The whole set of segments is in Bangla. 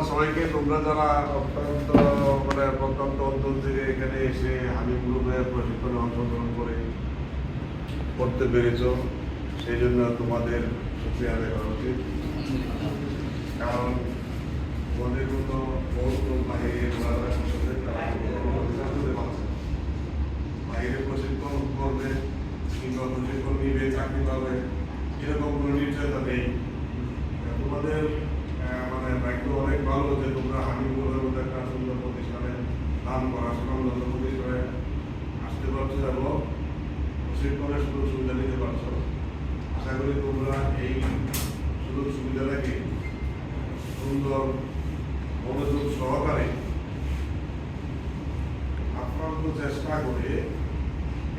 সবাইকে, তোমরা যারা অত্যন্ত প্রত্যন্ত অঞ্চল থেকে এখানে এসে হাবিব গ্রুপের প্রশিক্ষণে অংশগ্রহণ করে করতে পেরেছ, সেই জন্য তোমাদের সুক্রিয়া আদায় করা উচিত। কারণ তোমাদের মতো বহুত বাহিরে বাইরে প্রশিক্ষণ করবে কিংবা প্রশিক্ষণ নিবে, চাকরি পাবে, এরকম কোনো নিশ্চয়তা নেই। তোমাদের ভাগ্য অনেক ভালো যে তোমরা হাবিবুলের মধ্যে একটা সুন্দর প্রতিষ্ঠানে দান করা সুন্দর প্রতিষ্ঠানে আসতে পারছো এবং প্রশিক্ষণের সুযোগ সুবিধা নিতে পারছো। আশা করি তোমরা এই সুযোগ সুবিধাটাকে সুন্দর মনোযোগ সহকারে আপ্রান্ত চেষ্টা করে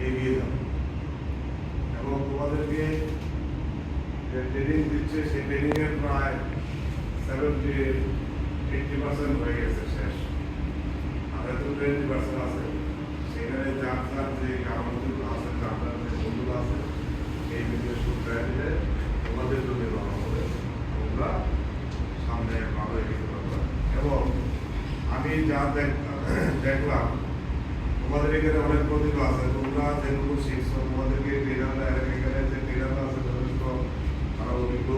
এগিয়ে যাবে এবং তোমাদেরকে যে ট্রেনিং দিচ্ছে সেই ট্রেনিংয়ের প্রায় 70-80% হয়ে গেছে শেষ, আর তো 20% আছে। সেখানে যার যার যে কারণগুলো আছে, যার যার যে বন্ধুগুলো আছে, এই বিষয়ে সুবিধা নিলে তোমাদের জন্য ভালো হবে, তোমরা সামনে ভালো এগিয়ে পারবে। এবং আমি যা দেখলাম তোমাদের এখানে অনেক প্রতিভা আছে, তোমরা যেগুলো শিখছো, তোমাদেরকে ট্রেনাররা এখানে যে ট্রেনাররা আছে যথেষ্ট তারা অভিজ্ঞ,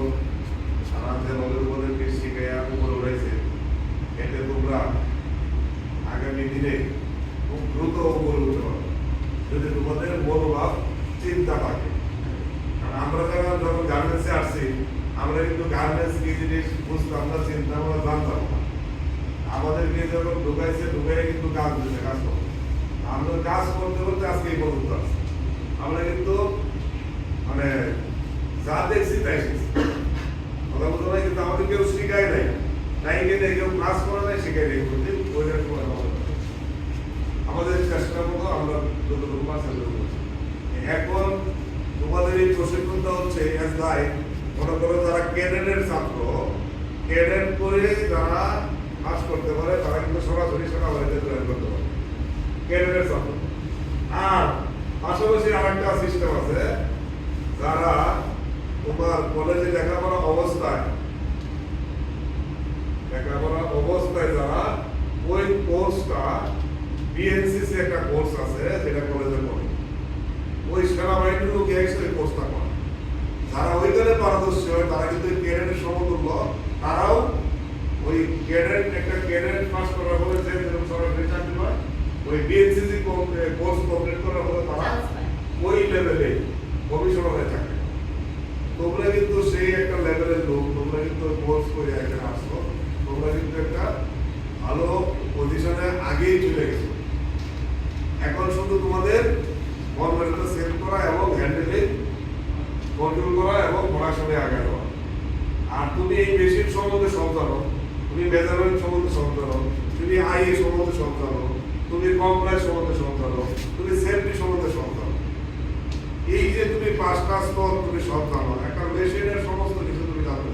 তারা যে ওদেরকে শিখাইয়া উপরে উঠেছে, এতে তোমরা আগামী দিনে খুব দ্রুত উপরে উঠতে পারবে যদি তোমাদের মনোভাব চিন্তা থাকে। কারণ আমরা যারা যখন গার্মেন্টসে আসছি, আমরা কিন্তু গার্মেন্টস কি জিনিস বুঝতাম না, চিন্তা আমরা জানতাম না। আমাদেরকে যখন ঢুকাইছে, ঢুকাই কিন্তু কাজ দিতে কাজ করবো, আমরা কাজ করতে করতে আজকে এই পর্যন্ত আসছি। আমরা কিন্তু যা দেখছি তাই শিখছি, কথা বলতে নাই, কিন্তু আমাদের কেউ শিখায় নাই, তাই কিনে কেউ ক্লাস করে নাই, শিখাই নেই, ওইটার সময় আমাদের চেষ্টা মতো আমরা যতটুকু পারছি। এখন তোমাদের এই প্রশিক্ষণটা হচ্ছে মনে করো যারা ক্যাডেটের ছাত্র, ক্যাডেট করে যারা পাস করতে পারে তারা কিন্তু সরাসরি সেনাবাহিনীতে জয়েন করতে পারে, ক্যাডেটের ছাত্র। আর পাশাপাশি আরেকটা সিস্টেম আছে, যারা তোমার কলেজে লেখাপড়া অবস্থায় যারা ওই কোর্সটা বিএনসিসি একটা কোর্স আছে যেটা কলেজে পড়ে, ওই সেনাবাহিনীর লোক এসে ওই কোর্সটা করে। যারা ওইখানে পারদর্শী হয় তারা কিন্তু ক্যাডেটের সমতুল্য, তারাও ওই একটা ক্যাডেট পাস করার পরে যে সরকারি চাকরি পায়, ওই বিএনসিসি কোর্স কমপ্লিট করার পরে তারা ওই লেভেলে কমিশনারের চাকরি। তোমরা কিন্তু সেই একটা লেভেলের লোক, তোমরা কিন্তু কোর্স করে এখানে আসছো, তোমরা কিন্তু একটা ভালো পজিশনে আগেই চলে গেছো। এখন শুধু তোমাদের কর্মটা সেট করা এবং হ্যান্ডেলিং কন্ট্রোল করা এবং পড়াশোনায় আগে যাওয়া। আর তুমি এই মেশিন সম্বন্ধে সব জানো, তুমি মেজারমেন্ট সম্বন্ধে সব জানো, তুমি আইএ সম্বন্ধে সব জানো, তুমি কমপ্লায়েন্স সম্বন্ধে সব জানো, তুমি সেফটি সম্বন্ধে সব জানো। এই যে তুমি পাঁচটা স্তর তুমি সব জানো, একটা মেশিনের সমস্ত কিছু তুমি জানো,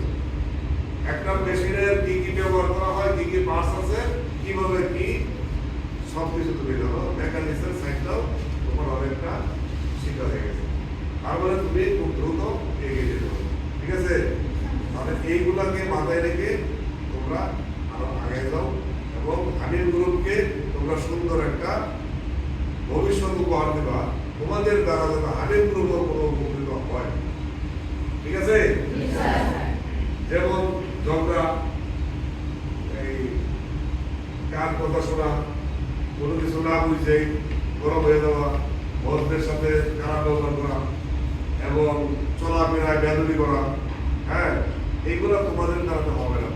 একটা মেশিনের কি কি ব্যবহার করা হয়, কি কি পার্টস আছে, কিভাবে কি সব কিছু তুমি জানো। মেকানিক্সের সাইডটাও তোমার অনেকটা শিখা হয়ে গেছে, তার মানে তুমি খুব দ্রুত এগিয়ে যেতে হবে। ঠিক আছে, তাহলে এইগুলাকে মাথায় রেখে তোমরা আরো আগে যাও এবং হাবিব গ্রুপকে তোমরা সুন্দর একটা ভবিষ্যৎ উপহার দেবা, তোমাদের দ্বারা যেন হাবিব গ্রুপও কোনো উপকৃত হয়। ঠিক আছে, যেমন ঝগড়া, এই কার কথা শোনা, কোনো কিছু না বুঝে গরম হয়ে যাওয়া, বসদের সাথে খারাপ ব্যবহার করা এবং চলাফেরায় বেদবি করা, হ্যাঁ, এইগুলো তোমাদের দ্বারা হবে না।